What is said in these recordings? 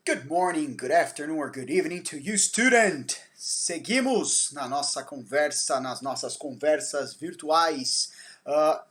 Good morning, good afternoon or good evening to you, student! Seguimos na nossa conversa, nas nossas conversas virtuais.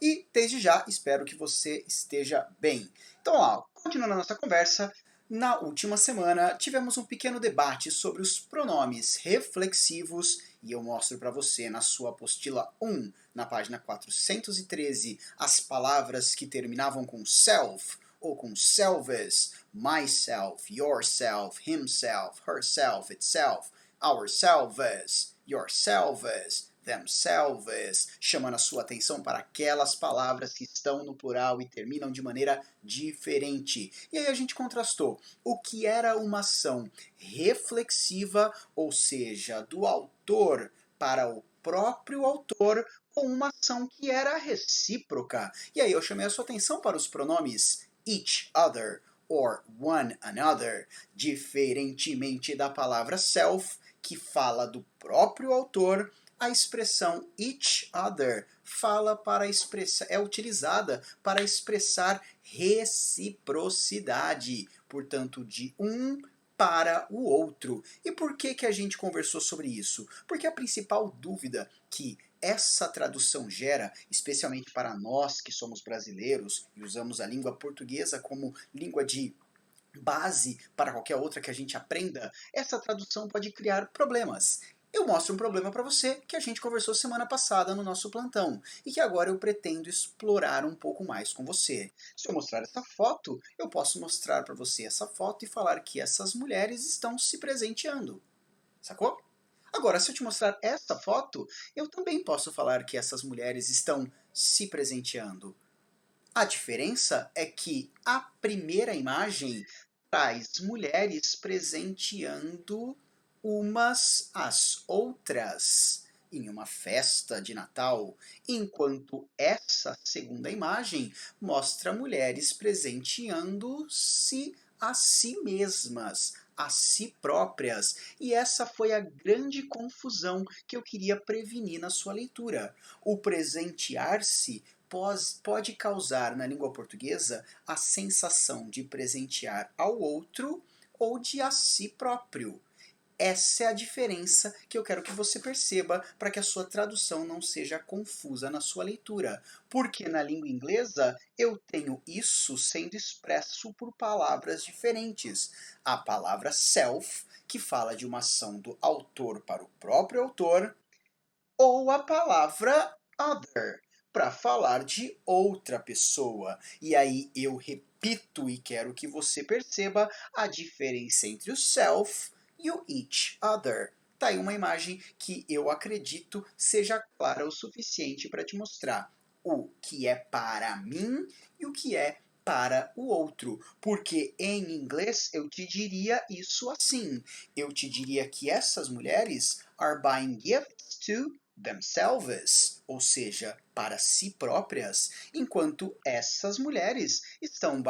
E desde já espero que você esteja bem. Então, continuando a nossa conversa, na última semana tivemos um pequeno debate sobre os pronomes reflexivos e eu mostro para você na sua apostila 1, na página 413, as palavras que terminavam com self ou com selves, myself, yourself, himself, herself, itself, ourselves, yourselves, themselves, chamando a sua atenção para aquelas palavras que estão no plural e terminam de maneira diferente. E aí a gente contrastou o que era uma ação reflexiva, ou seja, do autor para o próprio autor, com uma ação que era recíproca. E aí eu chamei a sua atenção para os pronomes each other or one another, diferentemente da palavra self, que fala do próprio autor. A expressão each other é utilizada para expressar reciprocidade, portanto, de um para o outro. E por que a gente conversou sobre isso? Porque a principal dúvida que essa tradução gera, especialmente para nós que somos brasileiros e usamos a língua portuguesa como língua de base para qualquer outra que a gente aprenda, essa tradução pode criar problemas. Eu mostro um problema para você que a gente conversou semana passada no nosso plantão e que agora eu pretendo explorar um pouco mais com você. Se eu mostrar essa foto, eu posso mostrar para você essa foto e falar que essas mulheres estão se presenteando. Sacou? Agora, se eu te mostrar essa foto, eu também posso falar que essas mulheres estão se presenteando. A diferença é que a primeira imagem traz mulheres presenteando umas às outras em uma festa de Natal, enquanto essa segunda imagem mostra mulheres presenteando-se a si mesmas, a si próprias. E essa foi a grande confusão que eu queria prevenir na sua leitura. O presentear-se pode causar na língua portuguesa a sensação de presentear ao outro ou de a si próprio. Essa é a diferença que eu quero que você perceba para que a sua tradução não seja confusa na sua leitura. Porque na língua inglesa eu tenho isso sendo expresso por palavras diferentes. A palavra self, que fala de uma ação do autor para o próprio autor, ou a palavra other, para falar de outra pessoa. E aí eu repito e quero que você perceba a diferença entre o self e o each other. Tá aí uma imagem que eu acredito seja clara o suficiente para te mostrar o que é para mim e o que é para o outro. Porque em inglês eu te diria isso assim. Eu te diria que essas mulheres are buying gifts to themselves, ou seja, para si próprias, enquanto essas mulheres estão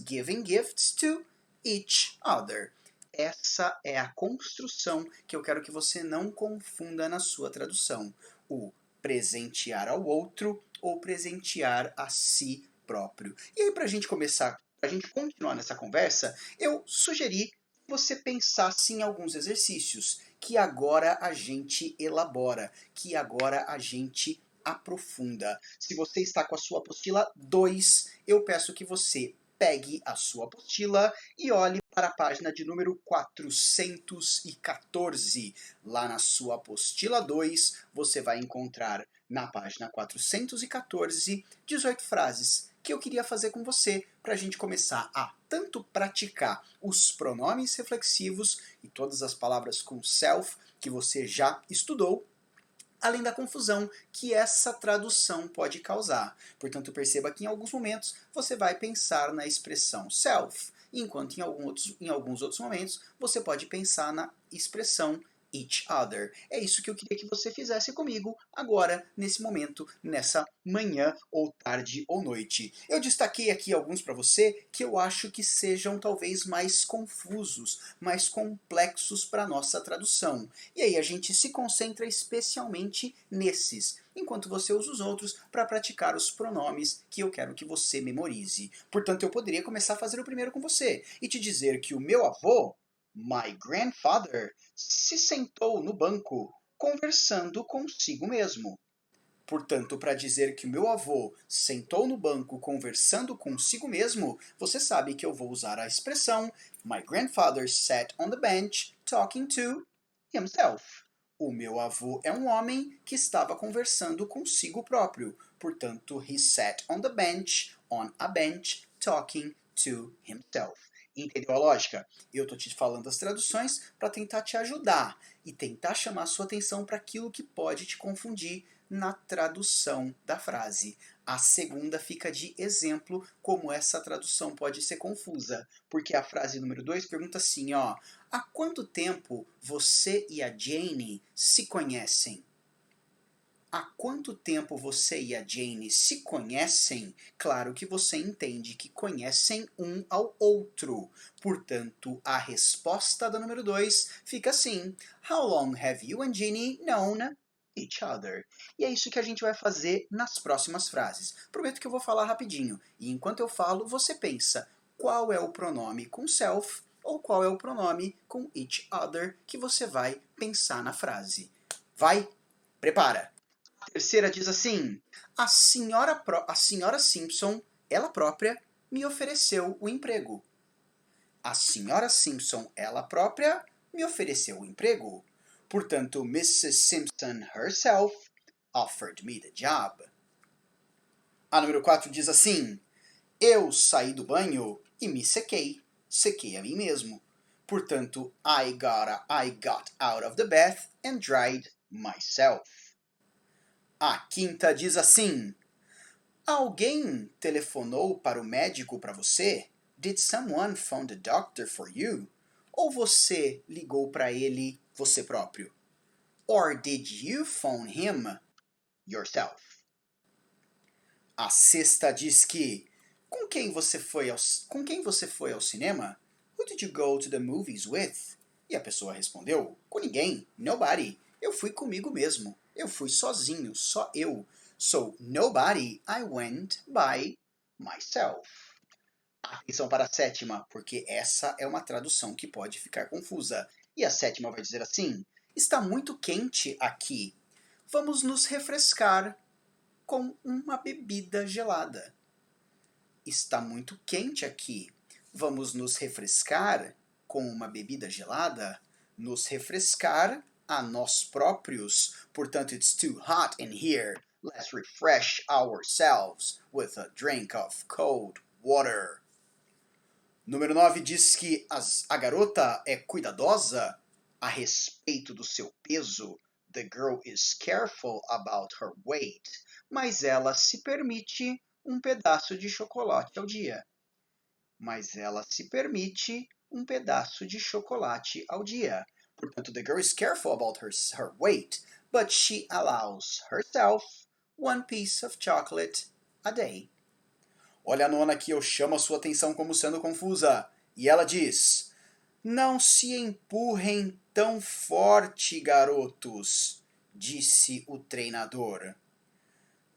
giving gifts to each other. Essa é a construção que eu quero que você não confunda na sua tradução. O presentear ao outro ou presentear a si próprio. E aí, para a gente começar, para a gente continuar nessa conversa, eu sugeri que você pensasse em alguns exercícios que agora a gente elabora, que agora a gente aprofunda. Se você está com a sua apostila 2, eu peço que você pegue a sua apostila e olhe para a página de número 414. Lá na sua apostila 2, você vai encontrar na página 414 18 frases que eu queria fazer com você para a gente começar a tanto praticar os pronomes reflexivos e todas as palavras com self que você já estudou, além da confusão que essa tradução pode causar. Portanto, perceba que em alguns momentos você vai pensar na expressão self, enquanto em alguns outros momentos você pode pensar na expressão each other. É isso que eu queria que você fizesse comigo agora, nesse momento, nessa manhã ou tarde ou noite. Eu destaquei aqui alguns para você que eu acho que sejam talvez mais confusos, mais complexos para nossa tradução. E aí a gente se concentra especialmente nesses, enquanto você usa os outros para praticar os pronomes que eu quero que você memorize. Portanto, eu poderia começar a fazer o primeiro com você e te dizer que o meu avô, my grandfather, se sentou no banco conversando consigo mesmo. Portanto, para dizer que o meu avô sentou no banco conversando consigo mesmo, você sabe que eu vou usar a expressão My grandfather sat on the bench talking to himself. O meu avô é um homem que estava conversando consigo próprio. Portanto, he sat on a bench, talking to himself. Entendeu a lógica? Eu estou te falando as traduções para tentar te ajudar e tentar chamar a sua atenção para aquilo que pode te confundir na tradução da frase. A segunda fica de exemplo como essa tradução pode ser confusa, porque a frase número 2 pergunta assim, ó: há quanto tempo você e a Jane se conhecem? Há quanto tempo você e a Jane se conhecem? Claro que você entende que conhecem um ao outro. Portanto, a resposta da número 2 fica assim: How long have you and Jane known each other? E é isso que a gente vai fazer nas próximas frases. Prometo que eu vou falar rapidinho. E enquanto eu falo, você pensa qual é o pronome com self ou qual é o pronome com each other que você vai pensar na frase. Vai? Prepara! A terceira diz assim: a senhora Simpson, ela própria, me ofereceu o emprego. A senhora Simpson, ela própria, me ofereceu o emprego. Portanto, Mrs. Simpson herself offered me the job. A número 4 diz assim: eu saí do banho e me sequei. Sequei a mim mesmo. Portanto, I got out of the bath and dried myself. A quinta diz assim: alguém telefonou para o médico para você? Did someone phone the doctor for you? Ou você ligou para ele você próprio? Or did you phone him yourself? A sexta diz que com quem você foi ao cinema? Who did you go to the movies with? E a pessoa respondeu: com ninguém, nobody. Eu fui comigo mesmo. Eu fui sozinho, só eu. So, nobody, I went by myself. Atenção para a sétima, porque essa é uma tradução que pode ficar confusa. E a sétima vai dizer assim: está muito quente aqui. Vamos nos refrescar com uma bebida gelada. Está muito quente aqui. Vamos nos refrescar com uma bebida gelada? Nos refrescar a nós próprios. Portanto, it's too hot in here. Let's refresh ourselves with a drink of cold water. Número 9 diz que a garota é cuidadosa a respeito do seu peso. The girl is careful about her weight. Mas ela se permite um pedaço de chocolate ao dia. Mas ela se permite um pedaço de chocolate ao dia. Portanto, the girl is careful about her weight, but she allows herself one piece of chocolate a day. Olha a nona que eu chamo a sua atenção como sendo confusa. E ela diz: não se empurrem tão forte, garotos, disse o treinador.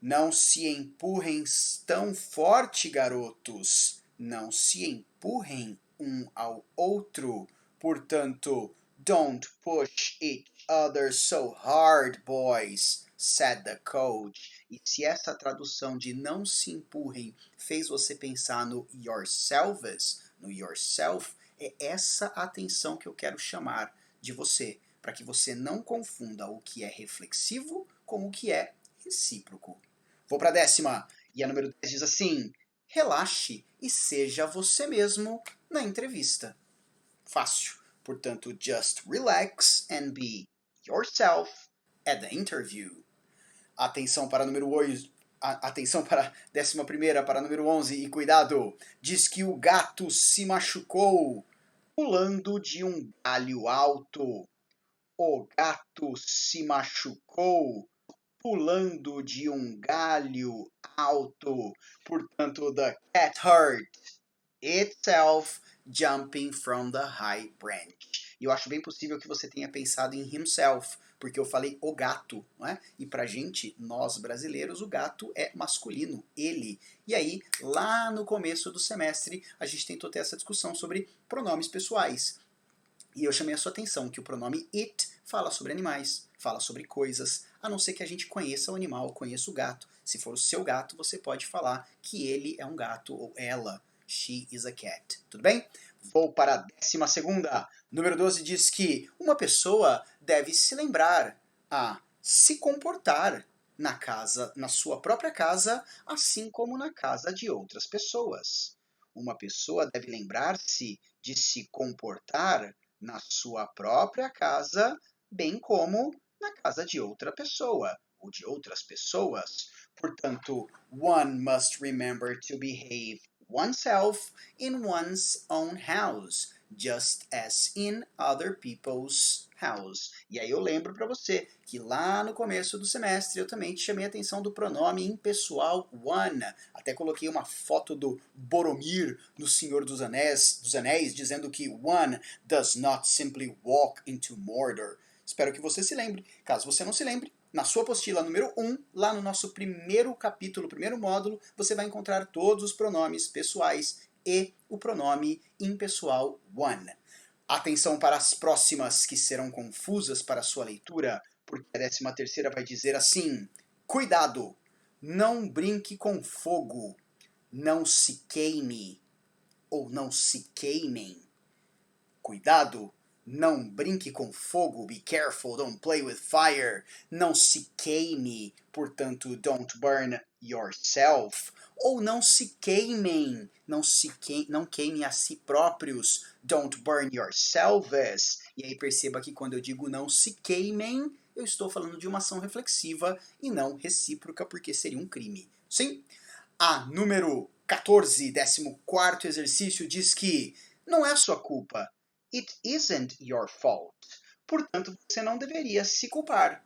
Não se empurrem tão forte, garotos. Não se empurrem um ao outro. Portanto, don't push each other so hard, boys, said the coach. E se essa tradução de não se empurrem fez você pensar no yourselves, no yourself, é essa atenção que eu quero chamar de você, para que você não confunda o que é reflexivo com o que é recíproco. Vou para a décima. E a número 10 diz assim: relaxe e seja você mesmo na entrevista. Fácil. Portanto, just relax and be yourself at the interview. Atenção para a número 8. Atenção para a 11ª, para a número 11. E cuidado, diz que o gato se machucou pulando de um galho alto. O gato se machucou pulando de um galho alto. Portanto, the cat hurt itself jumping from the high branch. E eu acho bem possível que você tenha pensado em himself, porque eu falei o gato, não é? E pra gente, nós brasileiros, o gato é masculino, ele. E aí, lá no começo do semestre, a gente tentou ter essa discussão sobre pronomes pessoais. E eu chamei a sua atenção que o pronome it fala sobre animais, fala sobre coisas, a não ser que a gente conheça o animal, conheça o gato. Se for o seu gato, você pode falar que ele é um gato ou ela. She is a cat. Tudo bem? Vou para a 12ª. Número 12 diz que uma pessoa deve se lembrar a se comportar na casa, na sua própria casa, assim como na casa de outras pessoas. Uma pessoa deve lembrar-se de se comportar na sua própria casa, bem como na casa de outra pessoa ou de outras pessoas. Portanto, one must remember to behave oneself in one's own house, just as in other people's house. E aí eu lembro para você que lá no começo do semestre eu também te chamei a atenção do pronome impessoal one. Até coloquei uma foto do Boromir no Senhor dos Anéis dizendo que one does not simply walk into Mordor. Espero que você se lembre. Caso você não se lembre, na sua apostila número 1, lá no nosso primeiro capítulo, primeiro módulo, você vai encontrar todos os pronomes pessoais e o pronome impessoal one. Atenção para as próximas que serão confusas para a sua leitura, porque a 13ª vai dizer assim: cuidado, não brinque com fogo, não se queime ou não se queimem. Cuidado, não brinque com fogo, be careful, don't play with fire. Não se queime, portanto, don't burn yourself. Ou não se queimem, não queimem a si próprios, don't burn yourselves. E aí perceba que quando eu digo não se queimem, eu estou falando de uma ação reflexiva e não recíproca, porque seria um crime. Sim? A número 14, 14º exercício, diz que não é sua culpa. It isn't your fault. Portanto, você não deveria se culpar.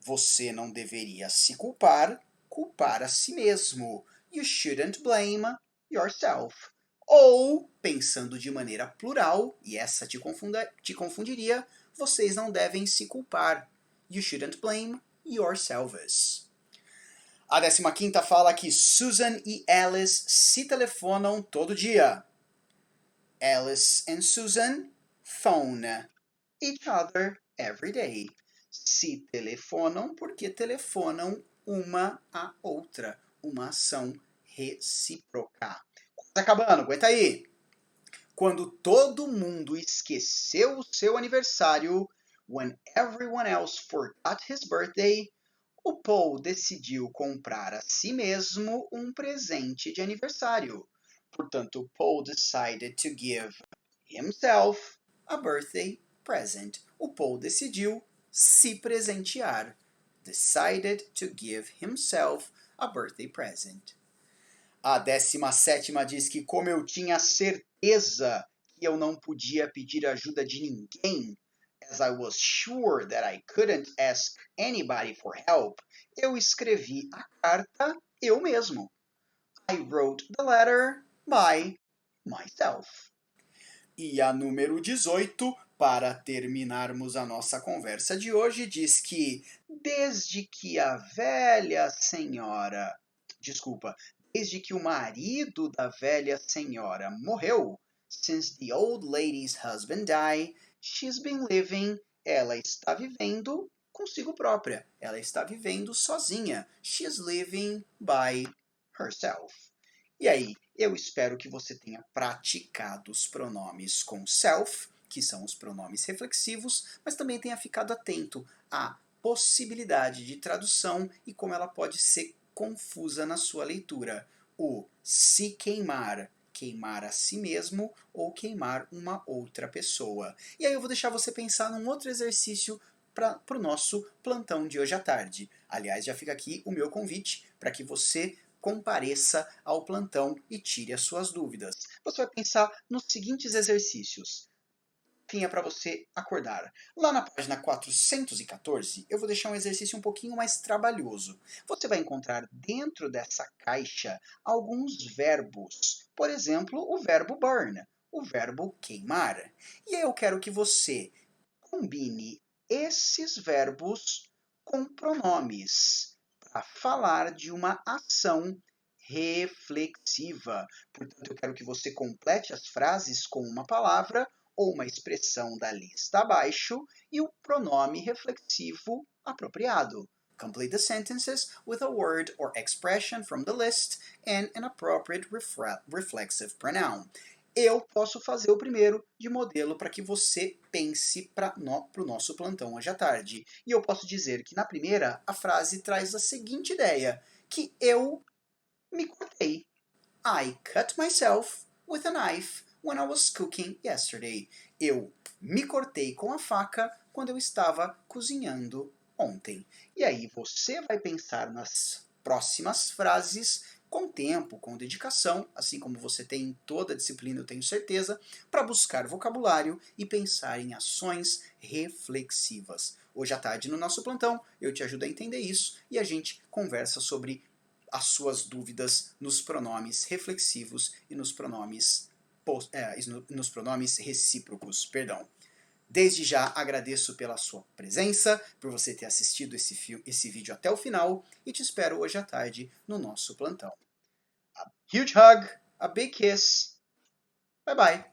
Você não deveria se culpar, culpar a si mesmo. You shouldn't blame yourself. Ou, pensando de maneira plural, e essa te confundiria, vocês não devem se culpar. You shouldn't blame yourselves. A 15ª fala que Susan e Alice se telefonam todo dia. Alice and Susan phone each other every day. Se telefonam porque telefonam uma a outra. Uma ação recíproca. Tá acabando, aguenta aí. Quando todo mundo esqueceu o seu aniversário, when everyone else forgot his birthday, o Paul decidiu comprar a si mesmo um presente de aniversário. Portanto, Paul decided to give himself a birthday present. O Paul decidiu se presentear. Decided to give himself a birthday present. A 17ª diz que como eu tinha certeza que eu não podia pedir ajuda de ninguém, as I was sure that I couldn't ask anybody for help, eu escrevi a carta eu mesmo. I wrote the letter by myself. E a número 18, para terminarmos a nossa conversa de hoje, diz que desde que o marido da velha senhora morreu, since the old lady's husband died, ela está vivendo consigo própria. Ela está vivendo sozinha. She's living by herself. E aí, eu espero que você tenha praticado os pronomes com self, que são os pronomes reflexivos, mas também tenha ficado atento à possibilidade de tradução e como ela pode ser confusa na sua leitura. O se queimar, queimar a si mesmo ou queimar uma outra pessoa. E aí eu vou deixar você pensar num outro exercício para o nosso plantão de hoje à tarde. Aliás, já fica aqui o meu convite para que você compareça ao plantão e tire as suas dúvidas. Você vai pensar nos seguintes exercícios. diquinha para você acordar. Lá na página 414, eu vou deixar um exercício um pouquinho mais trabalhoso. Você vai encontrar dentro dessa caixa alguns verbos. Por exemplo, o verbo burn, o verbo queimar. E eu quero que você combine esses verbos com pronomes para falar de uma ação reflexiva. Portanto, eu quero que você complete as frases com uma palavra ou uma expressão da lista abaixo e o pronome reflexivo apropriado. Complete the sentences with a word or expression from the list and an appropriate reflexive pronoun. Eu posso fazer o primeiro de modelo para que você pense para o nosso plantão hoje à tarde. E eu posso dizer que na primeira a frase traz a seguinte ideia, que eu me cortei. I cut myself with a knife when I was cooking yesterday. Eu me cortei com a faca quando eu estava cozinhando ontem. E aí você vai pensar nas próximas frases com tempo, com dedicação, assim como você tem em toda a disciplina, eu tenho certeza, para buscar vocabulário e pensar em ações reflexivas. Hoje à tarde, no nosso plantão, eu te ajudo a entender isso e a gente conversa sobre as suas dúvidas nos pronomes reflexivos e nos pronomes recíprocos. Perdão. Desde já agradeço pela sua presença, por você ter assistido esse vídeo até o final e te espero hoje à tarde no nosso plantão. A huge hug, a big kiss. Bye bye.